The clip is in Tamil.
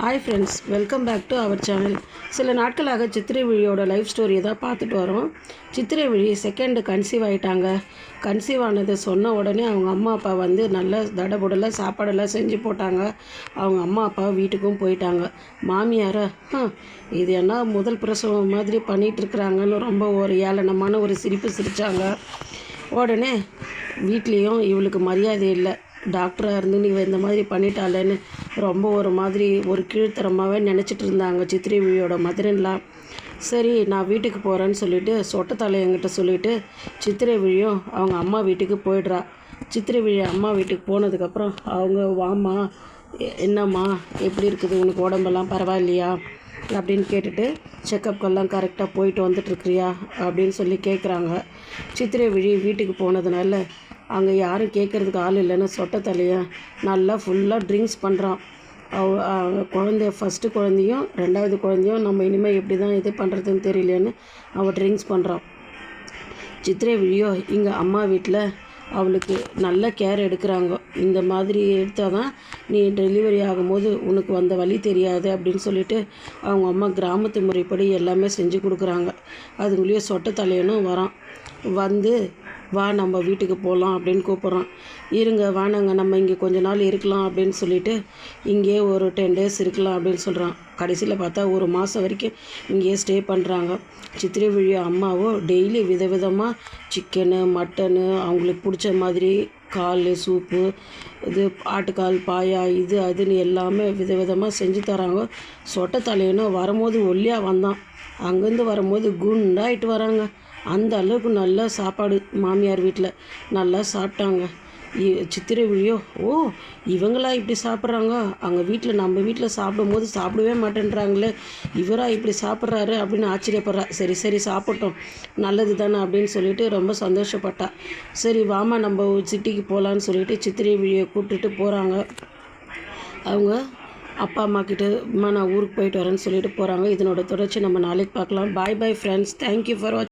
Hi friends, welcome back to our channel. சில நாட்களாக சித்திரை விழியோட லைஃப் ஸ்டோரியை தான் பார்த்துட்டு வரோம். சித்திரை விழி செகண்டு கன்சீவ் ஆகிட்டாங்க. கன்சீவ் ஆனதை சொன்ன உடனே அவங்க அம்மா அப்பா வந்து நல்ல தடபுடலாக சாப்பாடெல்லாம் செஞ்சு போட்டாங்க. அவங்க அம்மா அப்பா வீட்டுக்கும் போயிட்டாங்க. மாமியாரை இது என்ன முதல் பிரசவம் மாதிரி பண்ணிகிட்ருக்குறாங்கன்னு ரொம்ப ஒரு ஏளனமான ஒரு சிரிப்பு சிரித்தாங்க. உடனே வீட்லேயும் இவளுக்கு மரியாதை இல்லை, டாக்டராக இருந்து நீ இந்த மாதிரி பண்ணிட்டாலேன்னு ரொம்ப ஒரு மாதிரி ஒரு கீழ்த்தரமாகவே நினச்சிட்டு இருந்தாங்க சித்திரை விழியோட மதுரன்லாம். சரி, நான் வீட்டுக்கு போகிறேன்னு சொல்லிவிட்டு சொட்டத்தலை என்கிட்ட சொல்லிவிட்டு சித்திரை விழியும் அவங்க அம்மா வீட்டுக்கு போயிடுறா. சித்திரை விழி அம்மா வீட்டுக்கு போனதுக்கப்புறம் அவங்க வாம்மா, என்னம்மா எப்படி இருக்குது, உனக்கு உடம்பெல்லாம் பரவாயில்லையா அப்படின்னு கேட்டுட்டு செக்கப்கெல்லாம் கரெக்டாக போயிட்டு வந்துட்டுருக்குறியா அப்படின்னு சொல்லி கேட்குறாங்க. சித்திரை விழி வீட்டுக்கு போனதுனால அங்கே யாரும் கேட்குறதுக்கு ஆள் இல்லைன்னு சொட்டத்தலையை நல்லா ஃபுல்லாக ட்ரிங்க்ஸ் பண்ணுறான். குழந்தைய ஃபஸ்ட்டு குழந்தையும் ரெண்டாவது குழந்தையும் நம்ம இனிமேல் எப்படி தான் இது பண்ணுறதுன்னு தெரியலேன்னு அவள் ட்ரிங்க்ஸ் பண்ணுறான். சித்திரை விழியோ இங்கே அம்மா வீட்டில் அவளுக்கு நல்ல கேர் எடுக்கிறாங்க. இந்த மாதிரி எடுத்தால் தான் நீ டெலிவரி ஆகும்போது உனக்கு வந்த வலி தெரியாது அப்படின்னு சொல்லிட்டு அவங்க அம்மா கிராமத்து முறைப்படி எல்லாமே செஞ்சு கொடுக்குறாங்க. அதுங்களையும் சொட்டத்தலையனும் வரான். வந்து வா நம்ம வீட்டுக்கு போகலாம் அப்படின்னு கூப்பிட்றான். இருங்க வானாங்க, நம்ம இங்கே கொஞ்ச நாள் இருக்கலாம் அப்படின்னு சொல்லிட்டு இங்கேயே ஒரு 10 days இருக்கலாம் அப்படின்னு சொல்கிறான். கடைசியில் பார்த்தா ஒரு மாதம் வரைக்கும் இங்கேயே ஸ்டே பண்ணுறாங்க. சித்திரை விழி அம்மாவோ டெய்லி விதவிதமாக சிக்கனு மட்டனு அவங்களுக்கு பிடிச்ச மாதிரி கால் சூப்பு, இது ஆட்டுக்கால் பாயா, இது அதுன்னு எல்லாமே விதவிதமாக செஞ்சு தராங்க. சொட்டத்தலையனும் வரும்போது ஒல்லியாக வந்தான், அங்கேருந்து வரும்போது குண்டாயிட்டு வராங்க. அந்த அளவுக்கு நல்ல சாப்பாடு மாமியார் வீட்டில் நல்லா சாப்பிட்டாங்க. சித்திரை விழியோ இவங்களா இப்படி சாப்பிட்றாங்க, அங்கே வீட்டில் நம்ம வீட்டில் சாப்பிடும்போது சாப்பிடவே மாட்டேன்றாங்களே, இவரா இப்படி சாப்பிட்றாரு அப்படின்னு ஆச்சரியப்படுறா. சரி சாப்பிட்டோம், நல்லது தானே அப்படின்னு சொல்லிட்டு ரொம்ப சந்தோஷப்பட்டா. சரி வாமா நம்ம சிட்டிக்கு போகலான்னு சொல்லிட்டு சித்திரை விழியை கூப்பிட்டுட்டு போகிறாங்க. அவங்க அப்பா அம்மா கிட்ட நான் ஊருக்கு போயிட்டு வரேன்னு சொல்லிட்டு போகிறாங்க. இதனோட தொடர்ச்சி நம்ம நாளைக்கு பார்க்கலாம். பாய் ஃப்ரெண்ட்ஸ், தேங்க்யூ ஃபார் வாட்சிங்.